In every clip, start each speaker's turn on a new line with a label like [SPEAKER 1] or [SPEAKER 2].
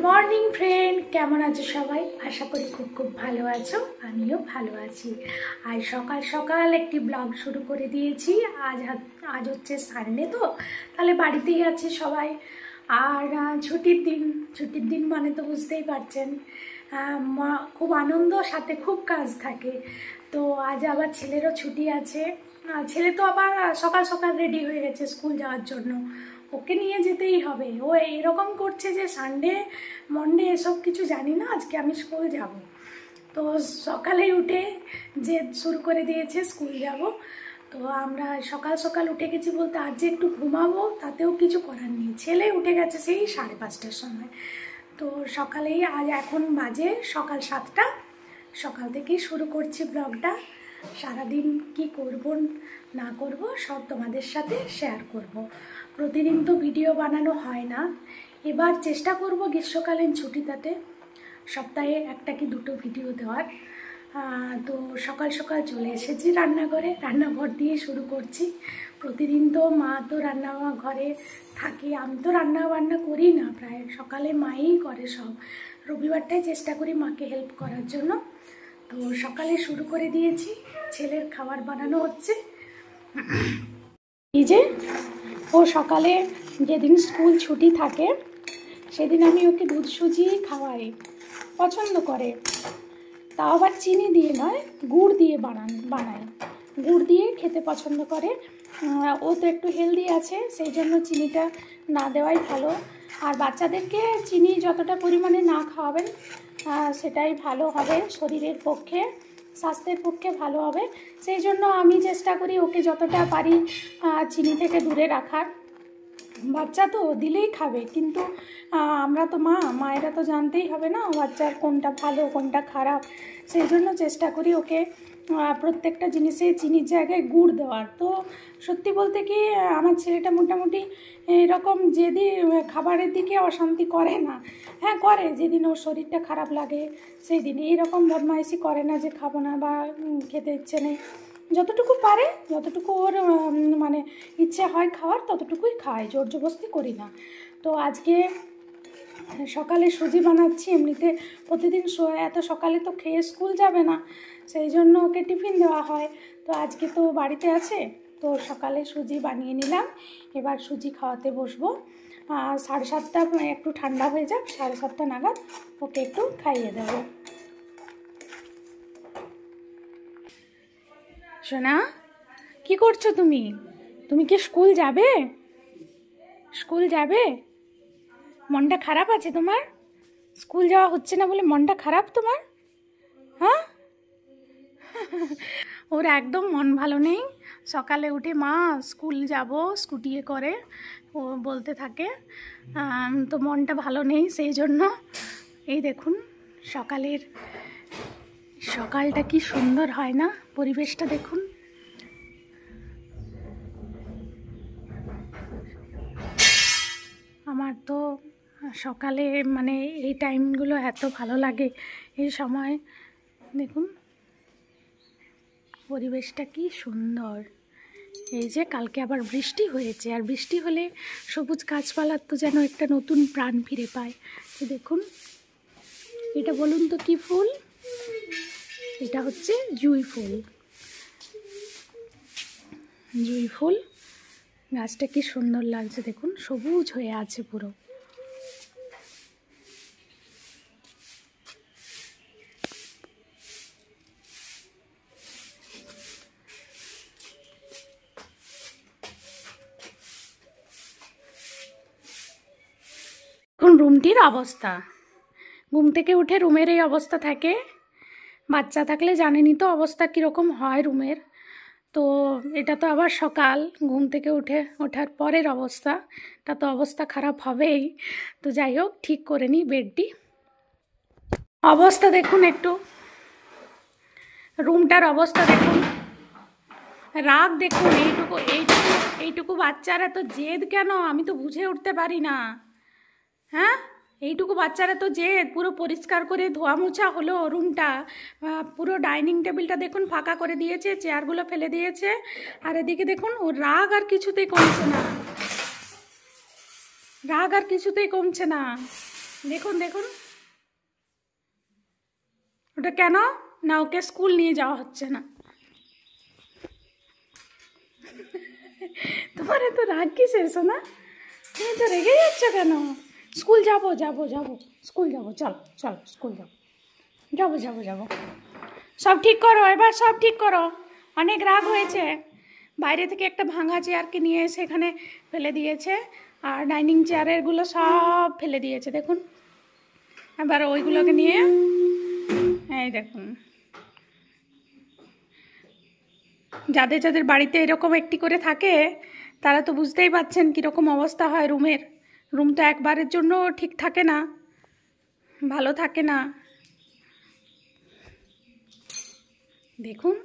[SPEAKER 1] Morning friend, কেমন আছো সবাই? আশা করি খুব খুব ভালো আছো। আমিও ভালো আছি। আর সকাল সকাল একটি ব্লগ শুরু করে দিয়েছি। আজ হচ্ছে সানডে, তো তাহলে বাড়িতেই আছে সবাই। আর ছুটির দিন মানে তো বুঝতেই পারছেন, খুব আনন্দ, সাথে খুব কাজ থাকে। তো আজ আবার ছেলেরও ছুটি আছে। ছেলে তো আবার সকাল সকাল রেডি হয়ে গেছে স্কুল যাওয়ার জন্য। ওকে নিয়ে যেতেই হবে। ও এরকম করছে যে সানডে মনডে এসব কিছু জানি না, আজকে আমি স্কুল যাব। তো সকালেই উঠে যে শুরু করে দিয়েছে স্কুল যাব। তো আমরা সকাল সকাল উঠে গেছি বলতে, আজ যে একটু ঘুমাবো তাতেও কিছু করার নেই। ছেলে উঠে গেছে সেই 5:30টার সময়। তো সকালেই আজ এখন বাজে সকাল 7টা। সকাল থেকেই শুরু করছি ব্লগটা। সারাদিন কি করব না করব সব তোমাদের সাথে শেয়ার করব। প্রতিদিন তো ভিডিও বানানো হয় না। এবার চেষ্টা করব গ্রীষ্মকালীন ছুটিটাতে সপ্তাহে একটা কি দুটো ভিডিও দেওয়ার। তো সকাল সকাল চলে এসেছি রান্নাঘর দিয়ে শুরু করছি। প্রতিদিন তো মা তো রান্নাঘরে থাকে, আমি তো রান্না বান্না করি না, প্রায় সকালে মাই করে সব। রবিবারটাই চেষ্টা করি মাকে হেল্প করার জন্য। তো সকালে শুরু করে দিয়েছি, ছেলের খাবার বানানো হচ্ছে। এই যে ও সকালে যেদিন স্কুল ছুটি থাকে সেদিন আমি ওকে দুধ সুজি খাওয়াই, পছন্দ করে। তাও আবার চিনি দিয়ে নয়, গুড় দিয়ে বানাই। গুড় দিয়ে খেতে পছন্দ করে। ও তো একটু হেলদি আছে, সেই জন্য চিনিটা না দেওয়াই ভালো। আর বাচ্চাদেরকে চিনি যতটা পরিমাণে না খাওয়াবেন সেটাই ভালো হবে, শরীরের পক্ষে স্বাস্থ্যের পক্ষে ভালো হবে। সেই জন্য আমি চেষ্টা করি ওকে যতটা পারি চিনি থেকে দূরে রাখার। বাচ্চা তো দিলেই খাবে, কিন্তু আমরা তো মায়েরা তো জানতেই হবে না বাচ্চার কোনটা ভালো কোনটা খারাপ। সেই জন্য চেষ্টা করি ওকে প্রত্যেকটা জিনিসে চিনির জায়গায় গুড় দেওয়ার। তো সত্যি বলতে কি, আমার ছেলেটা মোটামুটি এরকম যেদিন খাবারের দিকে অশান্তি করে না। হ্যাঁ করে, যেদিন ওর শরীরটা খারাপ লাগে সেই দিন এইরকম বদমাইশি করে না যে খাবো না বা খেতে ইচ্ছে নেই। যতটুকু পারে, যতটুকু ওর মানে ইচ্ছে হয় খাওয়ার ততটুকুই খায়, জোর জবরদস্তি করি না। তো আজকে সকালে সুজি বানাচ্ছি। এমনিতে প্রতিদিন এত সকালে তো খেয়ে স্কুল যাবে না, সেই জন্য ওকে টিফিন দেওয়া হয়। তো আজকে তো বাড়িতে আছে, তো সকালে সুজি বানিয়ে নিলাম। এবার সুজি খাওয়াতে বসবো। 7:30 একটু ঠান্ডা হয়ে যাক, 7:30 নাগাদ ওকে একটু খাইয়ে দেবো। সোনা, কি করছো তুমি? তুমি কি স্কুল যাবে? স্কুল যাবে? মনটা খারাপ আছে তোমার? স্কুল যাওয়া হচ্ছে না বলে মনটা খারাপ তোমার? হ্যাঁ, ওর একদম মন ভালো নেই। সকালে উঠে মা স্কুল যাব স্কুটিয়ে করে ও বলতে থাকে। তো মনটা ভালো নেই, সেই জন্য এই দেখুন সকালটা কি সুন্দর হয় না, পরিবেশটা দেখুন। আমার তো সকালে মানে এই টাইমগুলো এত ভালো লাগে। এই সময় দেখুন পরিবেশটা কি সুন্দর। এই যে কালকে আবার বৃষ্টি হয়েছে, আর বৃষ্টি হলে সবুজ গাছপালার তো যেন একটা নতুন প্রাণ ফিরে পায়। তো দেখুন, এটা বলুন তো কি ফুল? এটা হচ্ছে জুঁই ফুল। জুঁই ফুল গাছটা কি সুন্দর লাগছে দেখুন, সবুজ হয়ে আছে পুরো। এখন রুমটির অবস্থা, ঘুম থেকে উঠে রুমের এই অবস্থা থাকে। বাচ্চা থাকলে জানেনই তো অবস্থা কীরকম হয় রুমের। তো এটা তো আবার সকাল, ঘুম থেকে ওঠার পরের অবস্থা, তা তো অবস্থা খারাপ হবেই। তো যাই হোক, ঠিক করে নিই বেডটি। অবস্থা দেখুন, একটু রুমটার অবস্থা দেখুন, রাগ দেখুন। এইটুকু বাচ্চারা এত জেদ কেন, আমি তো বুঝে উঠতে পারি না। হ্যাঁ, এইটুকু বাচ্চারা তো জেদ। পুরো পরিষ্কার করে ধোয়া মোছা হলো রুমটা, পুরো ডাইনিং টেবিলটা দেখুন ফাঁকা করে দিয়েছে, চেয়ারগুলো ফেলে দিয়েছে। আর এদিকে দেখুন ওর রাগ আর কিছুতেই কমছে না, রাগ আর কিছুতেই কমছে না। দেখুন দেখুন, ওটা কেন না, ওকে স্কুল নিয়ে যাওয়া হচ্ছে না। তোমার এত রাগ কিসের সোনা? তুমি তো রেগে যাচ্ছ কেন? স্কুল যাবো যাবো যাবো, স্কুল যাবো, চল চল স্কুল যাবো, যাবো যাবো যাবো। সব ঠিক করো এবার, সব ঠিক করো। অনেক রাগ হয়েছে। বাইরে থেকে একটা ভাঙা চেয়ারকে নিয়ে এসে এখানে ফেলে দিয়েছে, আর ডাইনিং চেয়ারেরগুলো সব ফেলে দিয়েছে দেখুন। এবার ওইগুলোকে নিয়ে, এই দেখুন, যাদের যাদের বাড়িতে এরকম একটি করে থাকে তারা তো বুঝতেই পাচ্ছেন কীরকম অবস্থা হয় রুমের। রুম তো একবারের জন্য ঠিক থাকে না, ভালো থাকে না। দেখুন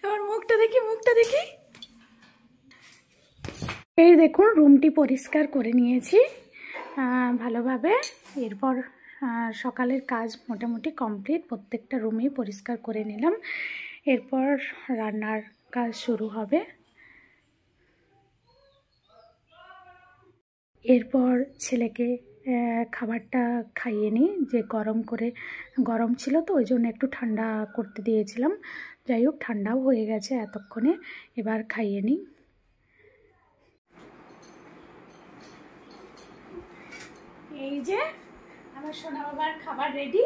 [SPEAKER 1] তোমার মুখটা দেখি, মুখটা দেখি। এই দেখুন, রুমটি পরিষ্কার করে নিয়েছি ভালোভাবে। এরপর সকালের কাজ মোটামুটি কমপ্লিট, প্রত্যেকটা রুমেই পরিষ্কার করে নিলাম। এরপর রান্নার কাজ শুরু হবে। এরপর ছেলেকে খাবারটা খাইয়ে নিই, যে গরম ছিল তো ওই জন্য একটু ঠান্ডা করতে দিয়েছিলাম। যাই হোক, ঠান্ডাও হয়ে গেছে এতক্ষণে, এবার খাইয়ে নিই। এই যে আমার সোনা বাবার খাবার রেডি।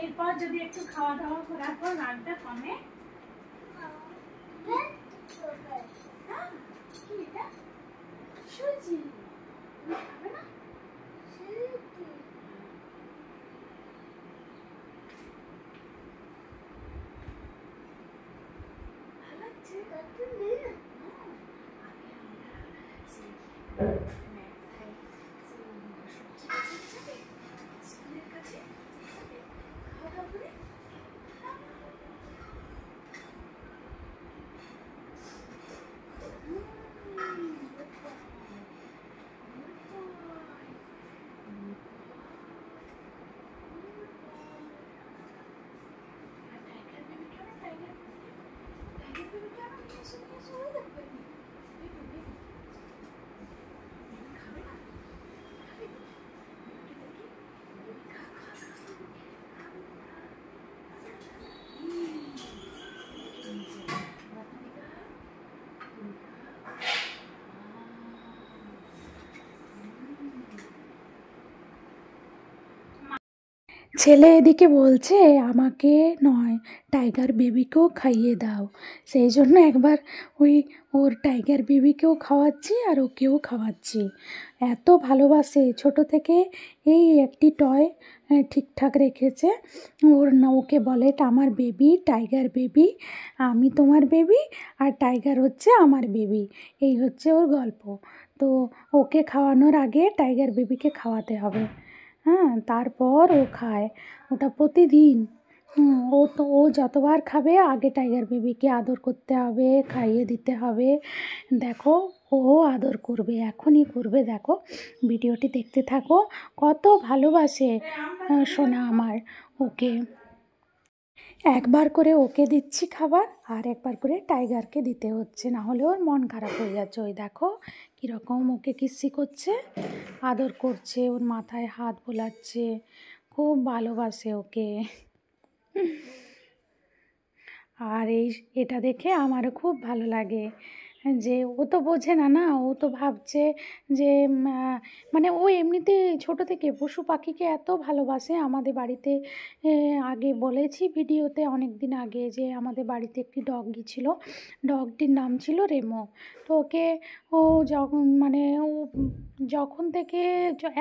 [SPEAKER 1] এরপর যদি একটু খাওয়া দাওয়া করার পর রাগটা কমে। কি এটা? সুজি খাবে না? ভালো লাগছে? স্কুলের কাছে খাওয়া দাওয়া করে ছেলে এদিকে বলছে আমাকে নয়, টাইগার বেবিকেও খাইয়ে দাও। সেই জন্য একবার ওই ওর টাইগার বেবিকেও খাওয়াচ্ছি আর ওকেও খাওয়াচ্ছি। এত ভালোবাসে, ছোট থেকে এই একটি টয় ঠিকঠাক রেখেছে। ওকে বলে এটা আমার বেবি, টাইগার বেবি, আমি তোমার বেবি আর টাইগার হচ্ছে আমার বেবি। এই হচ্ছে ওর গল্প। তো ওকে খাওয়ানোর আগে টাইগার বেবিকে খাওয়াতে হবে। হ্যাঁ, তারপর ও খায়। ওটা প্রতিদিন। ও যতবার খাবে আগে টাইগার বেবিকে আদর করতে হবে, খাইয়ে দিতে হবে। দেখো, ও আদর করবে, এখনই করবে। দেখো, ভিডিওটি দেখতে থাকো। কত ভালোবাসে সোনা আমার ওকে। একবার করে ওকে দিচ্ছি খাবার, আর একবার করে টাইগারকে দিতে হচ্ছে, না হলে ওর মন খারাপ হয়ে যাচ্ছে। ওই দেখো কীরকম ওকে কিস্সি করছে, আদর করছে, ওর মাথায় হাত বোলাচ্ছে, খুব ভালোবাসে ওকে। আর এটা দেখে আমারও খুব ভালো লাগে যে ও তো বোঝে না, না ও তো ভাবছে যে মানে ও এমনিতে ছোট থেকে পশু পাখিকে এত ভালোবাসে। আমাদের বাড়িতে আগে বলেছি ভিডিওতে অনেক দিন আগে যে আমাদের বাড়িতে একটি ডগি ছিল, ডগটির নাম ছিল রেমো। তো ওকে ও যখন থেকে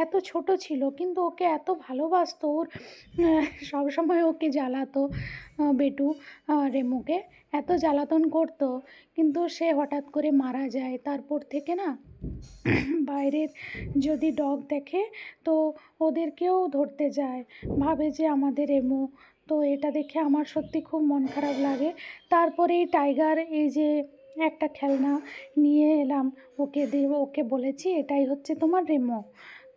[SPEAKER 1] এত ছোট ছিল কিন্তু ওকে এত ভালোবাসতো, ওর সবসময় ওকে জ্বালাতো বেটু রেমুকে এত জ্বালাতন করতো। কিন্তু সে হঠাৎ করে মারা যায়, তারপর থেকে না বাইরের যদি ডগ দেখে তো ওদেরকেও ধরতে যায়, ভাবে যে আমাদের রেমু। তো এটা দেখে আমার সত্যি খুব মন খারাপ লাগে। তারপরে এই টাইগার, এই যে একটা খেলনা নিয়ে এলাম, ওকে বলেছি এটাই হচ্ছে তোমার রেমো।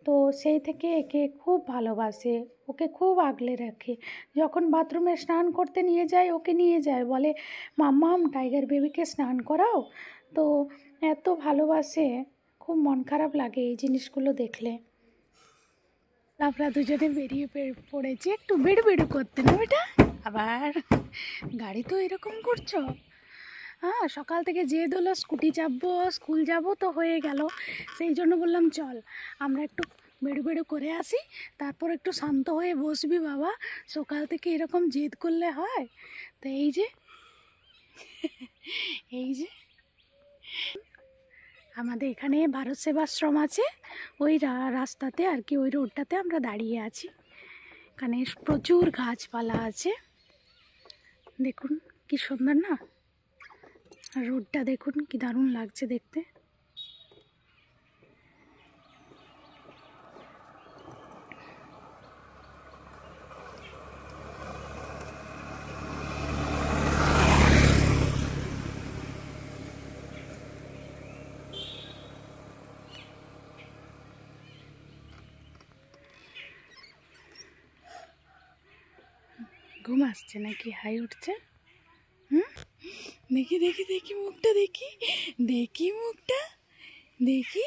[SPEAKER 1] তো সেই থেকে একে খুব ভালোবাসে, ওকে খুব আগলে রাখে। যখন বাথরুমে স্নান করতে নিয়ে যায় ওকে নিয়ে যায়, বলে মাম্মাম টাইগার বেবিকে স্নান করাও। তো এত ভালোবাসে, খুব মন খারাপ লাগে এই জিনিসগুলো দেখলে। আমরা দুজনে বেরিয়ে পড়েছি একটু বেড়ু বেড়ু করতে, না বেটা? আবার গাড়ি তো এরকম করছো। হ্যাঁ, সকাল থেকে যে হলো স্কুটি চাপবো, স্কুল যাব তো হয়ে গেল, সেই জন্য বললাম চল আমরা একটু বেড়ু বেড়ু করে আসি, তারপর একটু শান্ত হয়ে বসবি বাবা। সকাল থেকে এরকম জেদ করলে হয়? তো এই যে এই যে আমাদের এখানে ভারত সেবাশ্রম আছে, ওই রাস্তাতে আর কি, ওই রোডটাতে আমরা দাঁড়িয়ে আছি। এখানে প্রচুর গাছপালা আছে, দেখুন কি সুন্দর না, আর রোডটা দেখুন কি দারুণ লাগছে দেখতে। ঘুম আসছে নাকি হাই উঠছে? দেখি দেখি দেখি মুখটা, দেখি দেখি মুখটা, দেখি।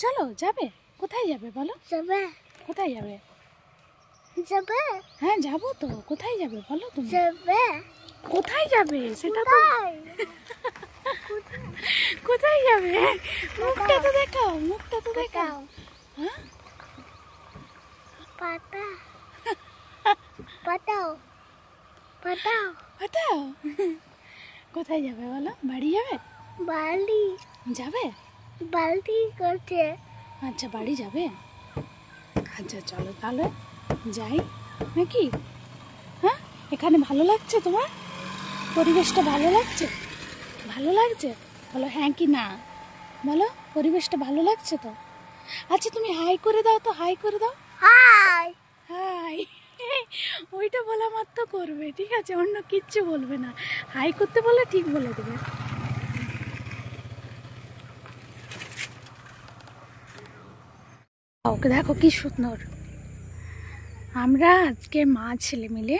[SPEAKER 1] চলো যাবে, কোথায় যাবে বলো? যাবে কোথায় যাবে? যাবে, হ্যাঁ যাবো তো। কোথায় যাবে বলো তুমি? যাবে কোথায় যাবে সেটা তো কোথায় যাবে? মুখটা তো দেখাও, মুখটা তো দেখাও। হ্যাঁ পাতা পাতাও পাতাও পাতাও। কোথায় যাবে বলো? বাড়ি যাবে? বাড়ি যাবে, বাড়ি করছে। আচ্ছা বাড়ি যাবে, আচ্ছা চলো তাহলে যাই নাকি? হ্যাঁ, এখানে ভালো লাগছে তোমার? পরিবেশটা ভালো লাগছে? ভালো লাগছে বলো হ্যাঁ কি না বলো। পরিবেশটা ভালো লাগছে তো? আচ্ছা তুমি হাই করে দাও তো, হাই করে দাও। হাই হাই, ওইটা বলা মাত্র করবে, ঠিক আছে? অন্য কিচ্ছু বলবে না, হাই করতে বলে ঠিক বলে দেবে। ওকে দেখো কি সুন্দর। আমরা আজকে মা ছেলে মিলে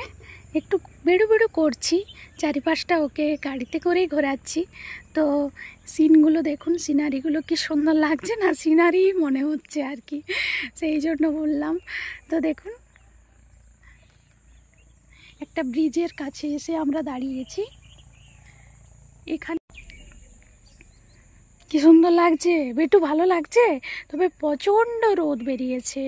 [SPEAKER 1] একটু বেড়ু বেড়ু করছি, চারিপাশটা ওকে গাড়িতে করেই ঘোরাচ্ছি। তো সিনগুলো দেখুন, সিনারিগুলো কি সুন্দর লাগছে না? সিনারি মনে হচ্ছে আর কি, সেই জন্য বললাম। তো দেখুন একটা ব্রিজের কাছে এসে আমরা দাঁড়িয়েছি, এখানে কি সুন্দর লাগছে, বেটু ভালো লাগছে। তবে প্রচণ্ড রোদ বেরিয়েছে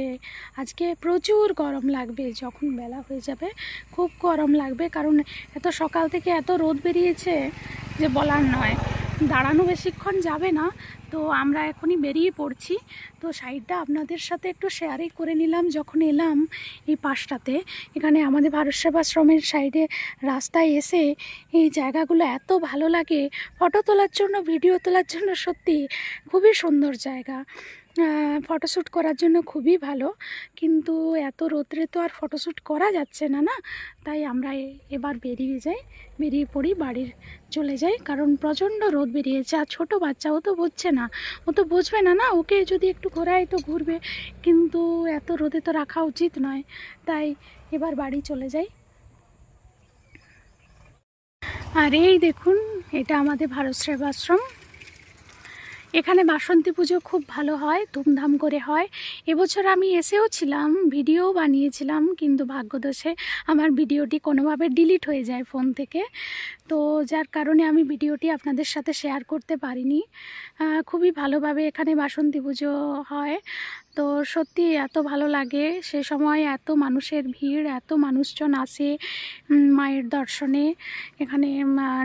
[SPEAKER 1] আজকে, প্রচুর গরম লাগবে যখন বেলা হয়ে যাবে, খুব গরম লাগবে, কারণ এত সকাল থেকে এত রোদ বেরিয়েছে যে বলার নয়। দাঁড়ানো বেশিক্ষণ যাবে না, তো আমরা এখনই বেরিয়ে পড়ছি। তো সাইডটা আপনাদের সাথে একটু শেয়ারই করে নিলাম। যখন এলাম এই পাশটাতে, এখানে আমাদের ভারত সেবাশ্রমের সাইডে রাস্তায় এসে এই জায়গাগুলো এত ভালো লাগে ফটো তোলার জন্য, ভিডিও তোলার জন্য। সত্যি খুবই সুন্দর জায়গা, ফটোশ্যুট করার জন্য খুবই ভালো। কিন্তু এত রোদ্রে তো আর ফটোশ্যুট করা যাচ্ছে না, না? তাই আমরা এবার বেরিয়ে পড়ি, বাড়ির চলে যাই, কারণ প্রচণ্ড রোদ বেরিয়েছে। আর ছোটো বাচ্চা, ও তো বুঝছে না, ও তো বুঝবে না, না? ওকে যদি একটু ঘোরাই তো ঘুরবে, কিন্তু এত রোদে তো রাখা উচিত নয়। তাই এবার বাড়ি চলে যাই। আর এই দেখুন, এটা আমাদের ভারত সেবাশ্রম। এখানে বাসন্তী পুজো খুব ভালো হয়, ধুমধাম করে হয়। এবছর আমি এসেও ছিলাম, ভিডিও বানিয়েছিলাম, কিন্তু ভাগ্যদোষে আমার ভিডিওটি কোনোভাবে ডিলিট হয়ে যায় ফোন থেকে। তো যার কারণে আমি ভিডিওটি আপনাদের সাথে শেয়ার করতে পারিনি। খুবই ভালোভাবে এখানে বাসন্তী পুজো হয়। তো সত্যি এত ভালো লাগে, সে সময় এত মানুষের ভিড়, এত মানুষজন আসে মায়ের দর্শনে। এখানে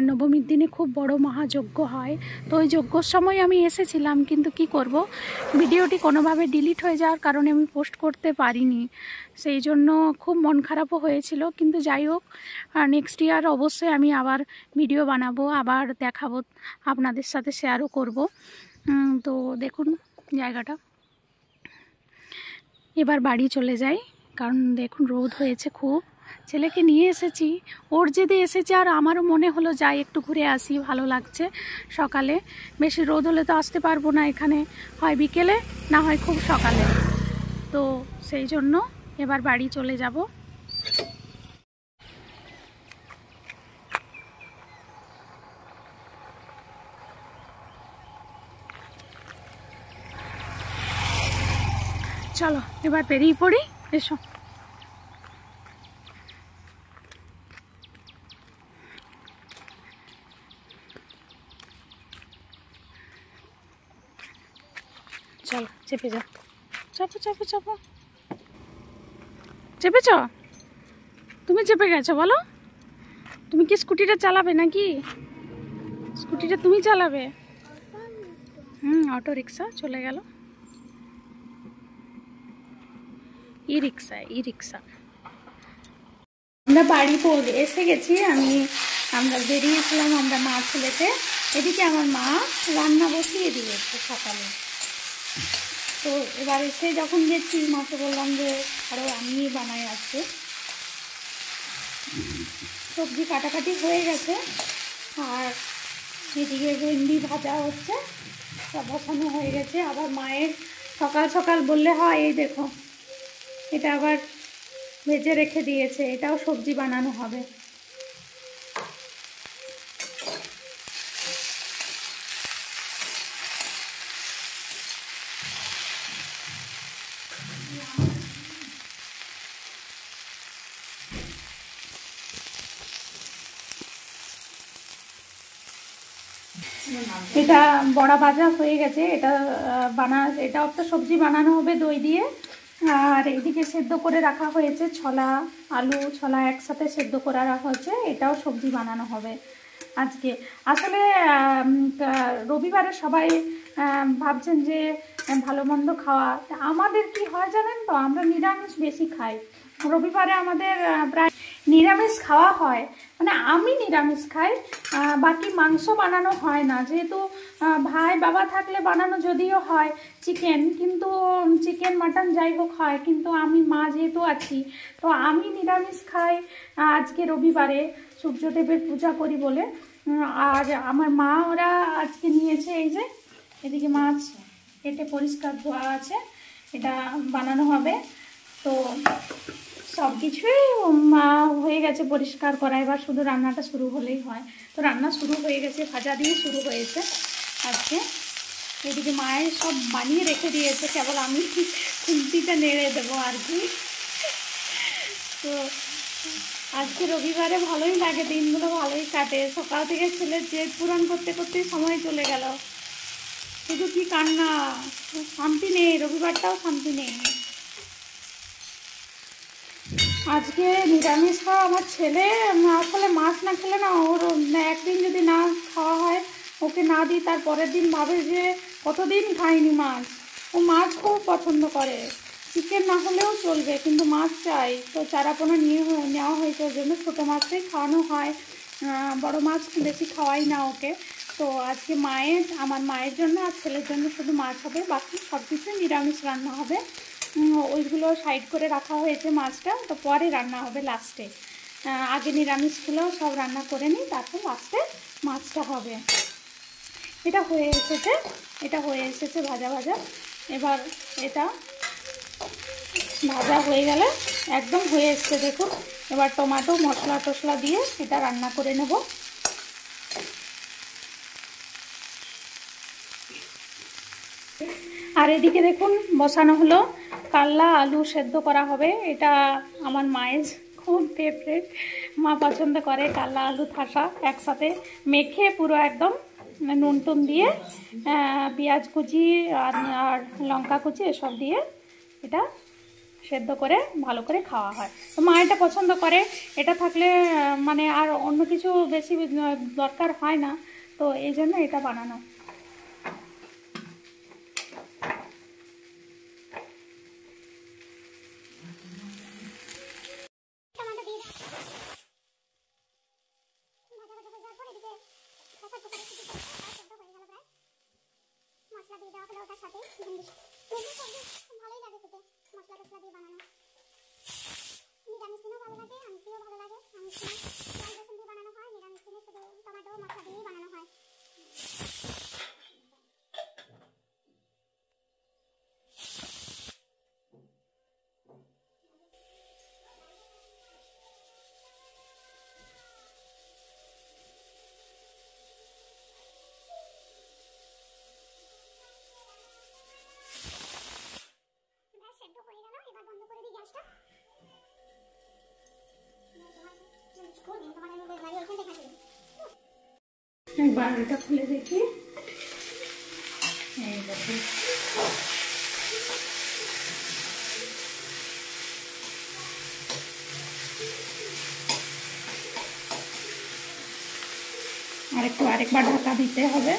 [SPEAKER 1] নবমীর দিনে খুব বড় মহাযজ্ঞ হয়। তো ওই যজ্ঞর সময় আমি এসেছিলাম, কিন্তু কি করব, ভিডিওটি কোনোভাবে ডিলিট হয়ে যাওয়ার কারণে আমি পোস্ট করতে পারিনি। সেই জন্য খুব মন খারাপও হয়েছিল। কিন্তু যাই হোক, নেক্সট ইয়ার অবশ্যই আমি আবার ভিডিও বানাবো, আবার দেখাবো, আপনাদের সাথে শেয়ারও করব। তো দেখুন জায়গাটা। এবার বাড়ি চলে যাই, কারণ দেখুন রোদ হয়েছে খুব। ছেলেকে নিয়ে এসেছি, ওর জেদে এসেছি, আর আমারও মনে হলো যাই একটু ঘুরে আসি, ভালো লাগছে সকালে। বেশি রোদ হলে তো আসতে পারবো না এখানে, হয় বিকেলে না হয় খুব সকালে। তো সেই জন্য এবার বাড়ি চলে যাব। চলো এবার বেরিয়ে পড়ি, এসো। চলো চেপে যাও, চাপো চাপো চাপো। চেপেছ? তুমি চেপে গেছো বলো? তুমি কি স্কুটিটা চালাবে নাকি? স্কুটিটা তুমি চালাবে? অটো রিক্সা চলে গেল। ই রিক্সা, ই রিক্সা। আমরা বাড়ি এসে গেছি। আমরা বেরিয়েছিলাম, আমরা মা ছেলেতে। এদিকে আমার মা রান্না বসিয়ে দিয়েছে সকালে। তো এবার এসে যখন গেছি, মাকে বললাম যে আরও আমি বানাই আজকে। সবজি কাটাকাটি হয়ে গেছে, আর এদিকে ভেন্ডি ভাজা হচ্ছে, সব বসানো হয়ে গেছে। আবার মায়ের সকাল সকাল বললে হয়, এই দেখো এটা আবার ভেজে রেখে দিয়েছে, এটাও সবজি বানানো হবে। এটা বড়া ভাজা হয়ে গেছে, এটাও একটা সবজি বানানো হবে দই দিয়ে। আর এদিকে সেদ্ধ করে রাখা হয়েছে ছোলা, আলু ছোলা একসাথে সেদ্ধ করে রাখা হয়েছে, এটাও সবজি বানানো হবে আজকে। আসলে রবিবারে সবাই ভাবছেন যে ভালো মন্দ খাওয়া, আমাদের কি হয় জানেন তো, আমরা নিরামিষ বেশি খাই। রবিবারে আমাদের প্রায় নিরামিষ খাওয়া হয়, মানে আমি নিরামিষ খাই, বাকি মাংস বানানো হয় না। যেহেতু ভাই বাবা থাকলে বানানো যদিও হয় চিকেন, কিন্তু চিকেন মাটন যাই হোক হয়, কিন্তু আমি মা যেহেতু আছি, তো আমি নিরামিষ খাই আজকে রবিবারে, সূর্যদেবের পূজা করি বলে। আর আমার মা ওরা আজকে নিয়েছে, এই যে এদিকে মাছ কেটে পরিষ্কার ধোয়া আছে, এটা বানানো হবে। তো সব কিছুই হয়ে গেছে পরিষ্কার করা, এবার শুধু রান্নাটা শুরু হলেই হয়। তো রান্না শুরু হয়ে গেছে, ভাজা দিয়ে শুরু হয়েছে আজকে। এদিকে মায়ের সব বানিয়ে রেখে দিয়েছে, কেবল আমি খুন্তিটা নেড়ে দেবো আর কি। তো আজকে রবিবারে ভালোই লাগে, দিনগুলো ভালোই কাটে। সকাল থেকে ছেলের জেদ পূরণ করতে করতেই সময় চলে গেল। শুধু কি কান্না, শান্তি নেই, রবিবারটাও শান্তি নেই। আজকে নিরামিষ খাওয়া আমার ছেলে, আসলে মাছ না খেলে না, ওর একদিন যদি না খাওয়া হয়, ওকে না দিই, তার পরের দিন ভাবে যে কতদিন খাইনি মাছ। ও মাছ খুব পছন্দ করে, চিকেন না হলেও চলবে, কিন্তু মাছ চাই। তো চারাপোনা নেওয়া হয়েছে, ওর জন্য ছোটো মাছটাই খাওয়ানো হয়, বড় মাছ বেশি খাওয়াই না ওকে। তো আজকে আমার মায়ের জন্য আর ছেলের জন্য শুধু মাছ হবে, বাকি সব কিছুই নিরামিষ রান্না হবে। ওইগুলো সাইড করে রাখা হয়েছে মাছটা, তো পরে রান্না হবে লাস্টে। আগে নিরামিষগুলো সব রান্না করে নিই, তারপর লাস্টে মাছটা হবে। এটা হয়ে এসেছে ভাজা ভাজা। এবার এটা ভাজা হয়ে গেলে একদম হয়ে এসছে দেখুন। এবার টমেটো মশলা টশলা দিয়ে এটা রান্না করে নেব। আর এদিকে দেখুন বসানো হলো কাল্লা আলু সেদ্ধ করা হবে। এটা আমার মায়ের খুব ফেভারিট, মা পছন্দ করে কাল্লা আলু ঠাসা একসাথে মেখে পুরো একদম নুন টুন দিয়ে, পেঁয়াজ কুচি আর লঙ্কা কুচি এসব দিয়ে এটা সেদ্ধ করে ভালো করে খাওয়া হয়। তো মা এটা পছন্দ করে, এটা থাকলে মানে আর অন্য কিছু বেশি দরকার হয় না, তো এই জন্য এটা বানানো। মশলা দিয়ে দেওয়া হলো ওটার সাথে ভালোই লাগে খেতে, মশলা টশলা দিয়ে বানানো। নিরামিষ দিনেও ভালো লাগে, আমিষেও ভালো লাগে। আমিষ দিনে পেঁয়াজ রসুন দিয়ে বানানো হয়, নিরামিষ দিনে শুধু টমেটো মশলা দিয়েই বানানো হয়। একবার এটা খুলে দেখি। এই দেখো, আরেকবার ঢাকা দিতে হবে।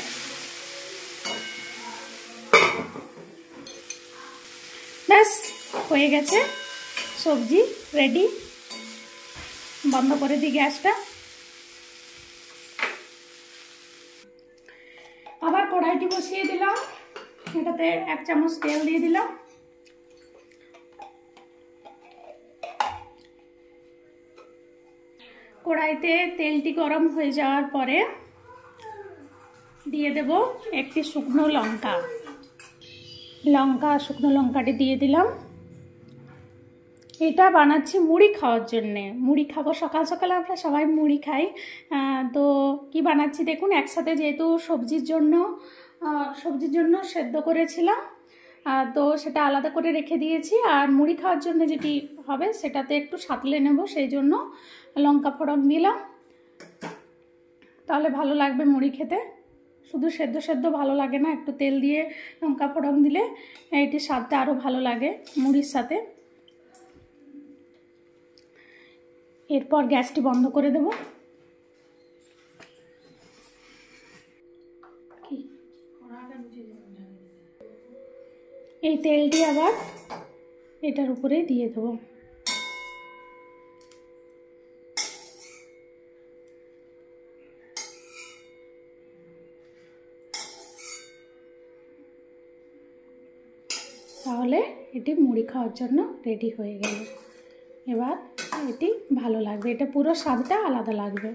[SPEAKER 1] ব্যাস হয়ে গেছে, সবজি রেডি। বন্ধ করে দিই গ্যাসটা। আবার কড়াইটি বসিয়ে দিলাম, এটাতে 1 চামচ তেল দিয়ে দিলাম। কড়াইতে তেলটি গরম হয়ে যাওয়ার পরে দিয়ে দেব একটি শুকনো লঙ্কা। শুকনো লঙ্কাটি দিয়ে দিলাম। এটা বানাচ্ছি মুড়ি খাওয়ার জন্যে। মুড়ি খাবো, সকাল সকাল আমরা সবাই মুড়ি খাই। তো কি বানাচ্ছি দেখুন, একসাথে যেহেতু সবজির জন্য সেদ্ধ করেছিলাম, তো সেটা আলাদা করে রেখে দিয়েছি। আর মুড়ি খাওয়ার জন্য যেটি হবে সেটাতে একটু সাঁতলে নেব, সেই জন্য লঙ্কা ফোড়ন দিলাম। তাহলে ভালো লাগবে মুড়ি খেতে। শুধু সেদ্ধ ভালো লাগে না, একটু তেল দিয়ে লঙ্কা ফোড়ন দিলে এটির স্বাদটা আরও ভালো লাগে মুড়ির সাথে। এরপর গ্যাসটি বন্ধ করে দেব। এই তেলটি আবার এটার উপরে দিয়ে দেব। তাহলে এটি মুড়ি খাওয়ার জন্য রেডি হয়ে গেল। এবার এটি ভালো লাগবে, এটা পুরো স্বাদটা আলাদা লাগবে।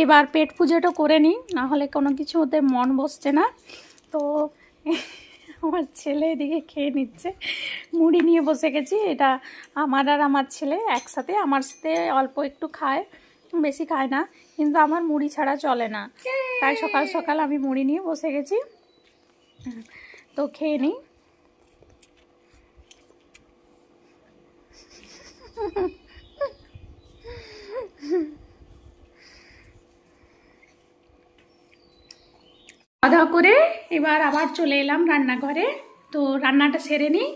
[SPEAKER 1] এবার পেট পুজোটা করে নিই, না হলে কোনো কিছু ওতে মন বসছে না। তো আমার ছেলে এদিকে খেয়ে নিচ্ছে, মুড়ি নিয়ে বসে গেছি। এটা আমার আর আমার ছেলে একসাথে, আমার সাথে অল্প একটু খায়, বেশি খায় না, কিন্তু আমার মুড়ি ছাড়া চলে না। তাই সকাল সকাল আমি মুড়ি নিয়ে বসে গেছি। তো খেয়ে নিই। খাওয়া দাওয়া করে এবার আবার চলে এলাম রান্নাঘরে। তো রান্নাটা সেরে নিই,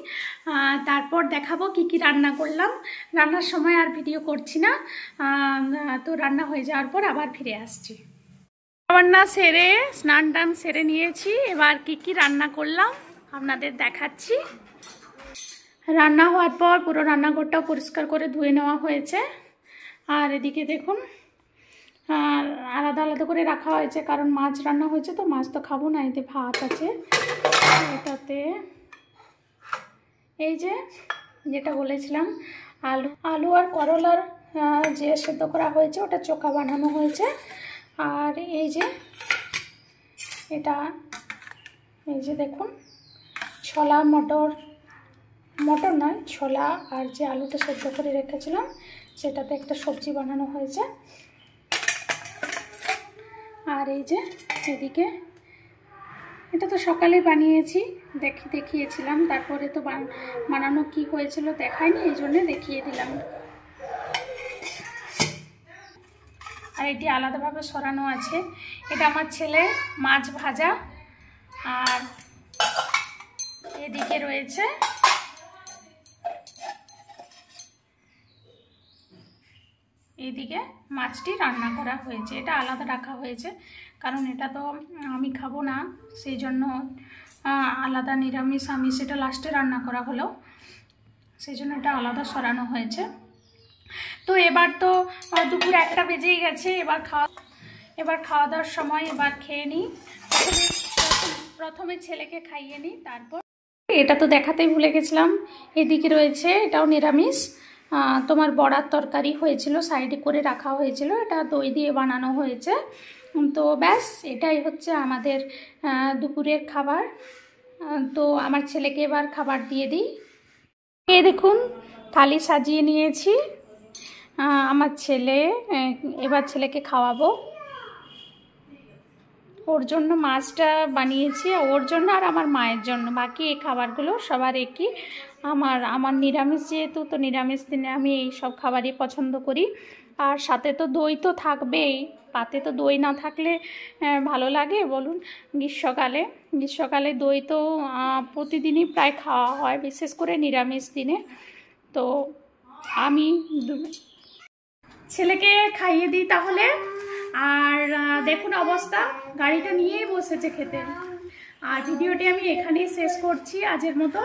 [SPEAKER 1] তারপর দেখাবো কি কি রান্না করলাম। রান্নার সময় আর ভিডিও করছি না, তো রান্না হয়ে যাওয়ার পর আবার ফিরে আসছি। রান্না সেরে স্নান টান সেরে নিয়েছি, এবার কি কি রান্না করলাম আপনাদের দেখাচ্ছি। রান্না হওয়ার পর পুরো রান্নাঘরটাও পরিষ্কার করে ধুয়ে নেওয়া হয়েছে। আর এদিকে দেখুন আলাদা আলাদা করে রাখা হয়েছে, কারণ মাছ রান্না হয়েছে, তো মাছ তো খাবো না। এতে ভাত আছে, এটাতে এই যেটা বলেছিলাম আলু আর করলার যে সেদ্ধ করা হয়েছে ওটা চোখা বানানো হয়েছে। আর এই যে দেখুন ছোলা মটর নয়, ছোলা আর যে আলুটা সেদ্ধ করে রেখেছিলাম সেটাতে একটা সবজি বানানো হয়েছে। আর এই যে এদিকে এটা তো সকালে বানিয়েছি, দেখিয়েছিলাম, তারপরে তো বানানো কি হয়েছিল দেখায়নি, এই জন্য দেখিয়ে দিলাম। আর এটি আলাদাভাবে সরানো আছে। এটা আমার ছেলে মাছ ভাজা। আর এদিকে রয়েছে এইদিকে মাছটি রান্না করা হয়েছে। এটা আলাদা রাখা হয়েছে, কারণ এটা তো আমি খাবো না, সেই জন্য আলাদা নিরামিষ আমিষ এটা লাস্টে রান্না করা হলো, সেই জন্য এটা আলাদা সরানো হয়েছে। তো এবার তো দুপুর 1টা বেজেই গেছে। এবার খাওয়া দাওয়ার সময় এবার খেয়ে নিই। প্রথমে ছেলেকে খাইয়ে নিই, তারপর এটা তো দেখাতেই ভুলে গেছিলাম, এদিকে রয়েছে এটাও নিরামিষ। তোমার বড়ার তরকারি হয়েছিল, সাইডে করে রাখা হয়েছিল, এটা দই দিয়ে বানানো হয়েছে। তো ব্যাস এটাই হচ্ছে আমাদের দুপুরের খাবার। তো আমার ছেলেকে এবার খাবার দিয়ে দিই। এই দেখুন থালি সাজিয়ে নিয়েছি, আমার ছেলে এবার ছেলেকে খাওয়াবো। ও ওর জন্য মাছটা বানিয়েছি, ওর জন্য আর আমার মায়ের জন্য। বাকি এই খাবারগুলো সবার একই। আমার নিরামিষ যেহেতু, তো নিরামিষ দিনে আমি এই সব খাবারই পছন্দ করি। আর সাথে তো দই তো থাকবেই, পাতে তো দই না থাকলে ভালো লাগে বলুন? গ্রীষ্মকালে দই তো প্রতিদিনই প্রায় খাওয়া হয়, বিশেষ করে নিরামিষ দিনে। তো আমি ছেলেকে খাইয়ে দিই তাহলে। আর দেখুন অবস্থা, গাড়িটা নিয়েই বসেছে খেতে। আর ভিডিওটি আমি এখানেই শেষ করছি আজের মতো।